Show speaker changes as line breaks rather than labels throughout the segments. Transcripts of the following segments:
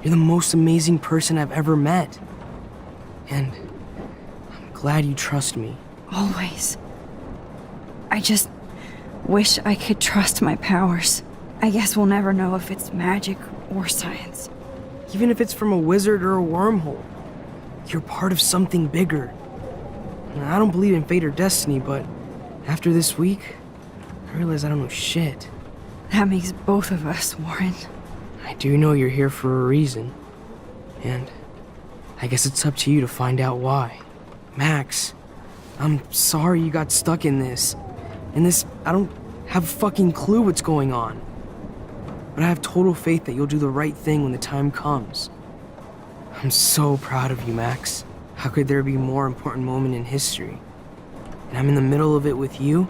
You're the most amazing person I've ever met. And I'm glad you trust me.
Always. I just wish I could trust my powers. I guess we'll never know if it's magic or science.
Even if it's from a wizard or a wormhole, you're part of something bigger. I don't believe in fate or destiny, but after this week, I realize I don't know shit.
That makes both of us, Warren.
I do know you're here for a reason. And I guess it's up to you to find out why. Max, I'm sorry you got stuck in this. I don't have a fucking clue what's going on. But I have total faith that you'll do the right thing when the time comes. I'm so proud of you, Max. How could there be a more important moment in history? And I'm in the middle of it with you.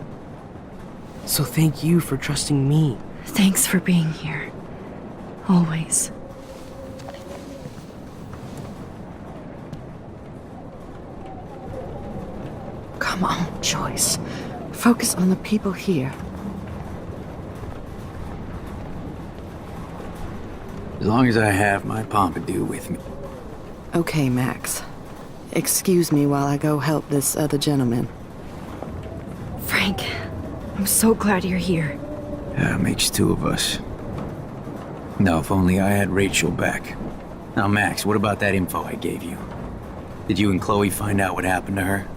So thank you for trusting me.
Thanks for being here. Always.
Come on, Joyce. Focus on the people here.
As long as I have my Pompidou with me.
Okay, Max. Excuse me while I go help this other gentleman.
Frank, I'm so glad you're here.
Yeah, makes two of us. No, if only I had Rachel back. Now, Max, what about that info I gave you? Did you and Chloe find out what happened to her?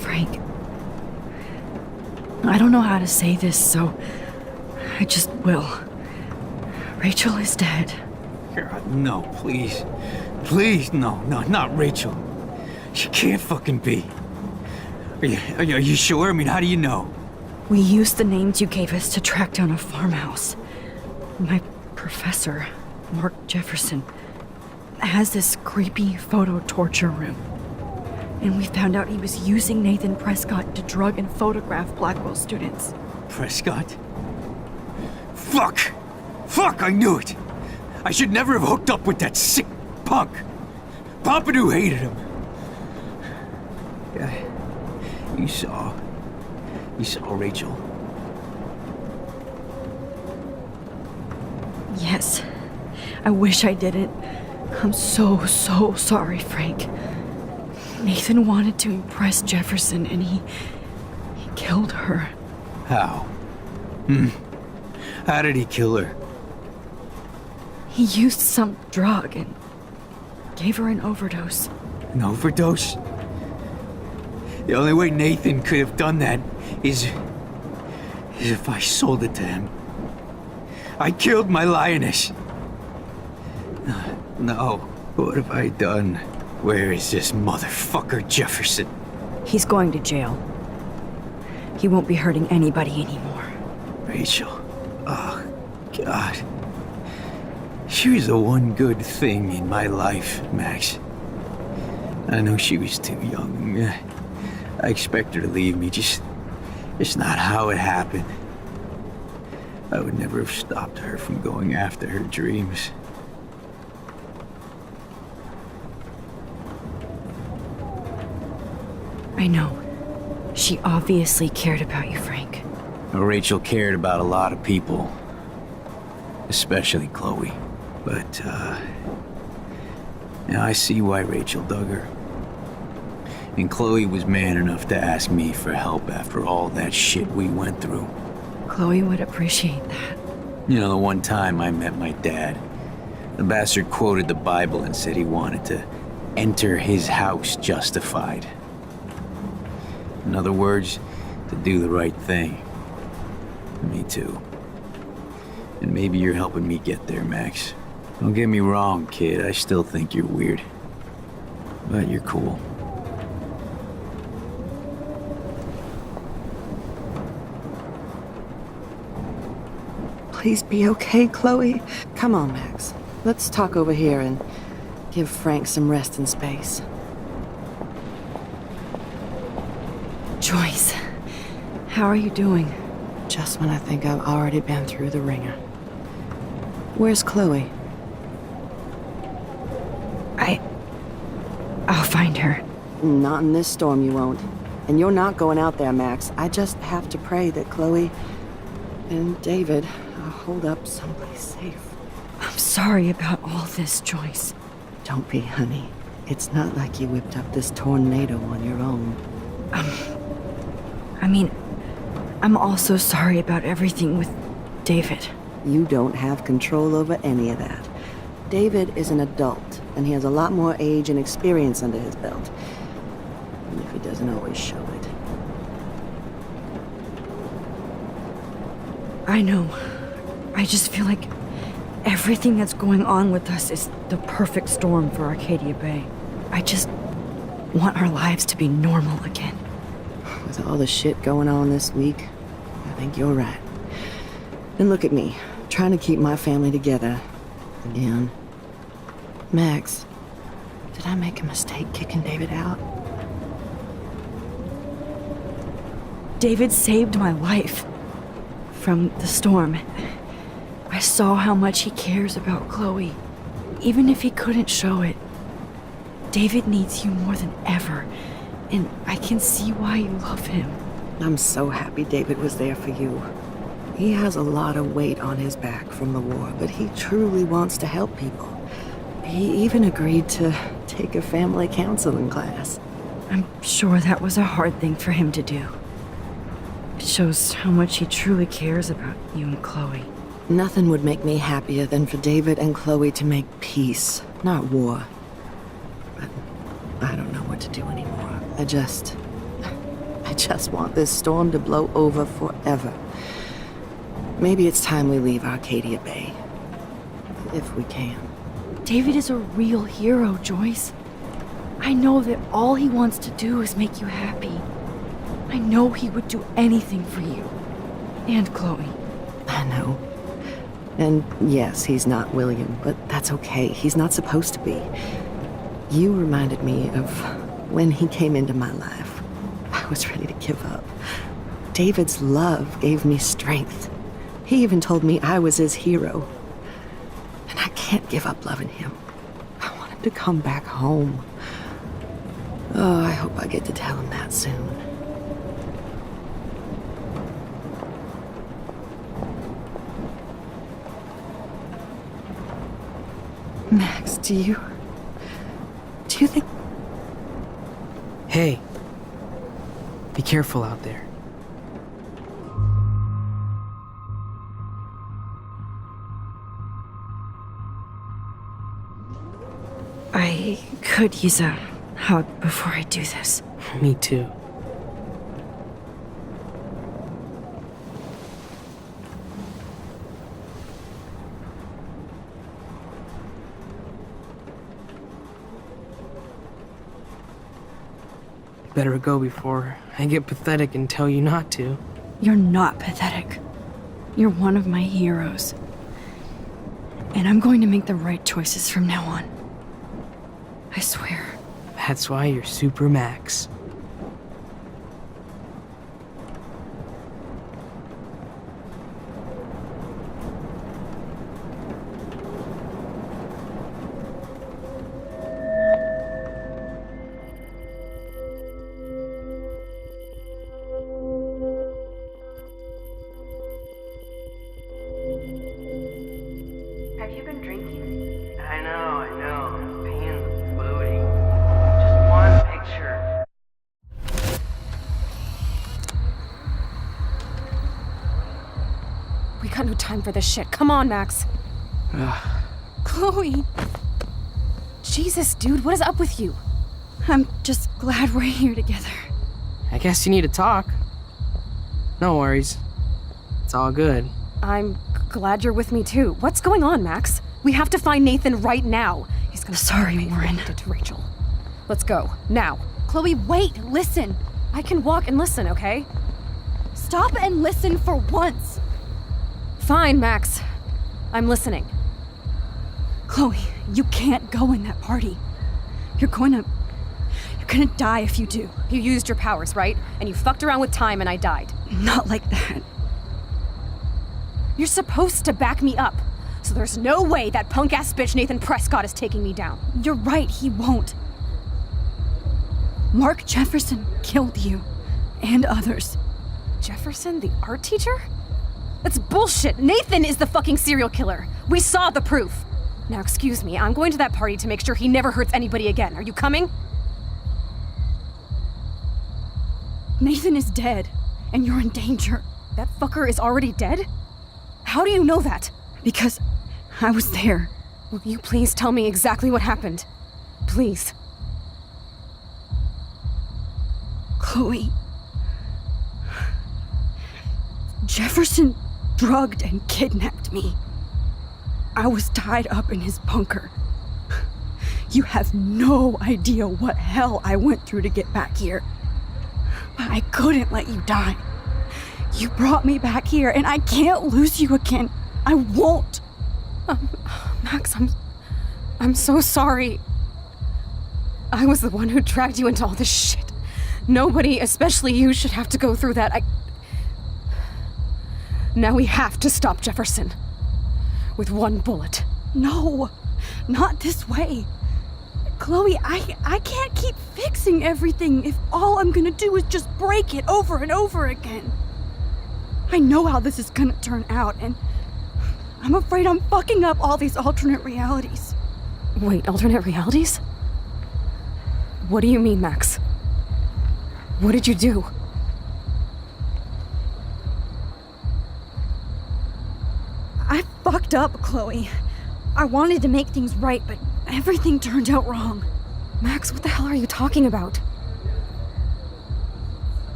Frank, I don't know how to say this, so I just will. Rachel is dead.
God, no, please. Please, no, not Rachel. She can't fucking be. Are you sure? I mean, how do you know?
We used the names you gave us to track down a farmhouse. My professor, Mark Jefferson, has this creepy photo torture room. And we found out he was using Nathan Prescott to drug and photograph Blackwell students.
Prescott? Fuck! Fuck, I knew it! I should never have hooked up with that sick punk! Pompidou hated him! Yeah, you saw Rachel.
Yes. I wish I didn't. I'm so sorry, Frank. Nathan wanted to impress Jefferson, and he killed her.
How? How did he kill her?
He used some drug and gave her an overdose.
An overdose? The only way Nathan could have done that is if I sold it to him. I killed my lioness. No, what have I done? Where is this motherfucker Jefferson?
He's going to jail. He won't be hurting anybody anymore.
Rachel. Oh, God. She was the one good thing in my life, Max. I know she was too young. I expect her to leave me, just not how it happened. I would never have stopped her from going after her dreams.
I know. She obviously cared about you, Frank.
Well, Rachel cared about a lot of people. Especially Chloe. But, now I see why Rachel dug her. And Chloe was man enough to ask me for help after all that shit we went through.
Chloe would appreciate that.
You know, the one time I met my dad, the bastard quoted the Bible and said he wanted to enter his house justified. In other words, to do the right thing. Me too. And maybe you're helping me get there, Max. Don't get me wrong, kid, I still think you're weird. But you're cool.
Please be okay, Chloe. Come on, Max. Let's talk over here and give Frank some rest and space.
Joyce, how are you doing?
Just when I think I've already been through the ringer. Where's Chloe?
I'll find her.
Not in this storm, you won't. And you're not going out there, Max. I just have to pray that Chloe and David are holed up someplace safe.
I'm sorry about all this, Joyce.
Don't be, honey. It's not like you whipped up this tornado on your own.
I mean, I'm also sorry about everything with David.
You don't have control over any of that. David is an adult, and he has a lot more age and experience under his belt. Even if he doesn't always show it.
I know. I just feel like everything that's going on with us is the perfect storm for Arcadia Bay. I just want our lives to be normal again.
With all the shit going on this week, I think you're right. And look at me, trying to keep my family together. Again. Max, did I make a mistake kicking David out?
David saved my life from the storm. I saw how much he cares about Chloe, even if he couldn't show it. David needs you more than ever, and I can see why you love him.
I'm so happy David was there for you. He has a lot of weight on his back from the war, but he truly wants to help people. He even agreed to take a family counseling class.
I'm sure that was a hard thing for him to do. It shows how much he truly cares about you and Chloe.
Nothing would make me happier than for David and Chloe to make peace, not war. But I don't know what to do anymore. I just want this storm to blow over forever. Maybe it's time we leave Arcadia Bay. If we can.
David is a real hero, Joyce. I know that all he wants to do is make you happy. I know he would do anything for you. And Chloe.
I know. And yes, he's not William, but that's okay. He's not supposed to be. You reminded me of when he came into my life. I was ready to give up. David's love gave me strength. He even told me I was his hero. And I can't give up loving him. I want him to come back home. Oh, I hope I get to tell him that soon. Max, do you think...
Hey, be careful out there.
I could use a hug before I do this.
Me too. Better go before I get pathetic and tell you not to.
You're not pathetic. You're one of my heroes. And I'm going to make the right choices from now on. I swear.
That's why you're Super Max.
Have you been drinking?
I know. Pain in the booty. Just one picture.
We got no time for this shit. Come on, Max. Chloe. Jesus, dude, what is up with you?
I'm just glad we're here together.
I guess you need to talk. No worries. It's all good.
I'm glad you're with me too. What's going on, Max? We have to find Nathan right now. He's gonna
Sorry, Warren.
It to Rachel. Let's go now. Chloe, wait. Listen. I can walk and listen, okay? Stop and listen for once. Fine, Max. I'm listening.
Chloe, you can't go in that party. You're gonna die if you do.
You used your powers, right? And you fucked around with time and I died.
Not like that.
You're supposed to back me up. So there's no way that punk-ass bitch Nathan Prescott is taking me down.
You're right, he won't. Mark Jefferson killed you. And others.
Jefferson, the art teacher? That's bullshit. Nathan is the fucking serial killer. We saw the proof. Now, excuse me, I'm going to that party to make sure he never hurts anybody again. Are you coming?
Nathan is dead, and you're in danger.
That fucker is already dead? How do you know that?
Because I was there.
Will you please tell me exactly what happened? Please.
Chloe. Jefferson drugged and kidnapped me. I was tied up in his bunker. You have no idea what hell I went through to get back here. But I couldn't let you die. You brought me back here, and I can't lose you again. I won't.
Max, I'm so sorry. I was the one who dragged you into all this shit. Nobody, especially you, should have to go through that. Now we have to stop Jefferson. With one bullet.
No, not this way. Chloe, I can't keep fixing everything if all I'm gonna do is just break it over and over again. I know how this is gonna turn out, and I'm afraid I'm fucking up all these alternate realities.
Wait, alternate realities? What do you mean, Max? What did you do?
I fucked up, Chloe. I wanted to make things right, but everything turned out wrong.
Max, what the hell are you talking about?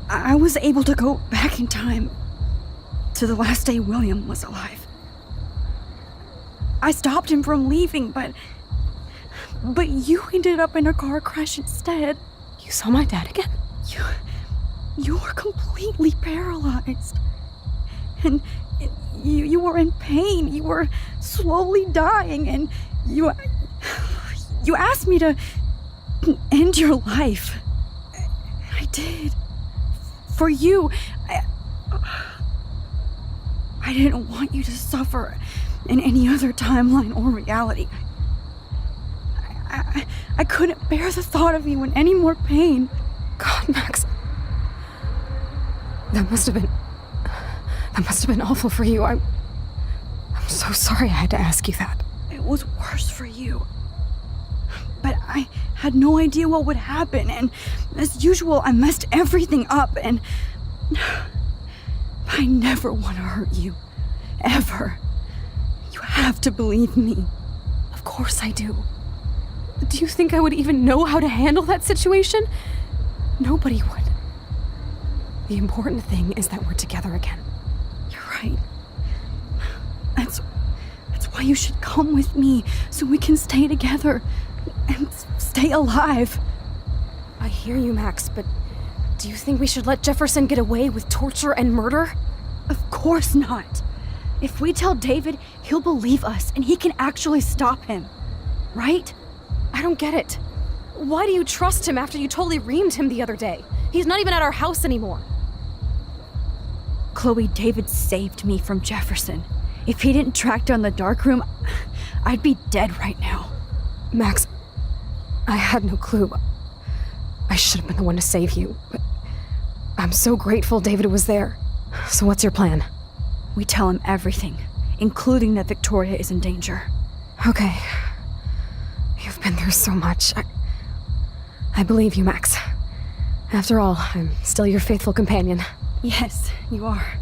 I was able to go back in time to the last day William was alive. I stopped him from leaving, but you ended up in a car crash instead.
You saw my dad again?
You were completely paralyzed. And you were in pain. You were slowly dying, and you asked me to end your life. I did. For you. I didn't want you to suffer in any other timeline or reality. I couldn't bear the thought of you in any more pain.
God, Max. That must have been awful for you. I'm so sorry I had to ask you that.
It was worse for you. But I had no idea what would happen, and as usual, I messed everything up, and I never want to hurt you. Ever. You have to believe me.
Of course I do. Do you think I would even know how to handle that situation? Nobody would. The important thing is that we're together again.
You're right. That's why you should come with me, so we can stay together and stay alive.
I hear you, Max, but do you think we should let Jefferson get away with torture and murder?
Of course not. If we tell David, he'll believe us and he can actually stop him. Right?
I don't get it. Why do you trust him after you totally reamed him the other day? He's not even at our house anymore.
Chloe, David saved me from Jefferson. If he didn't track down the darkroom, I'd be dead right now.
Max, I had no clue. I should have been the one to save you, but I'm so grateful David was there. So what's your plan?
We tell him everything, including that Victoria is in danger.
Okay. You've been through so much. I believe you, Max. After all, I'm still your faithful companion.
Yes, you are.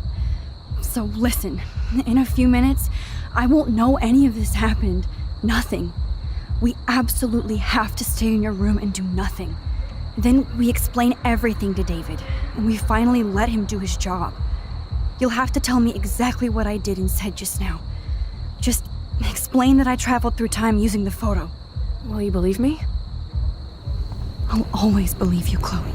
So listen, in a few minutes, I won't know any of this happened. Nothing. We absolutely have to stay in your room and do nothing. Then we explain everything to David, and we finally let him do his job. You'll have to tell me exactly what I did and said just now. Just explain that I traveled through time using the photo.
Will you believe me?
I'll always believe you, Chloe.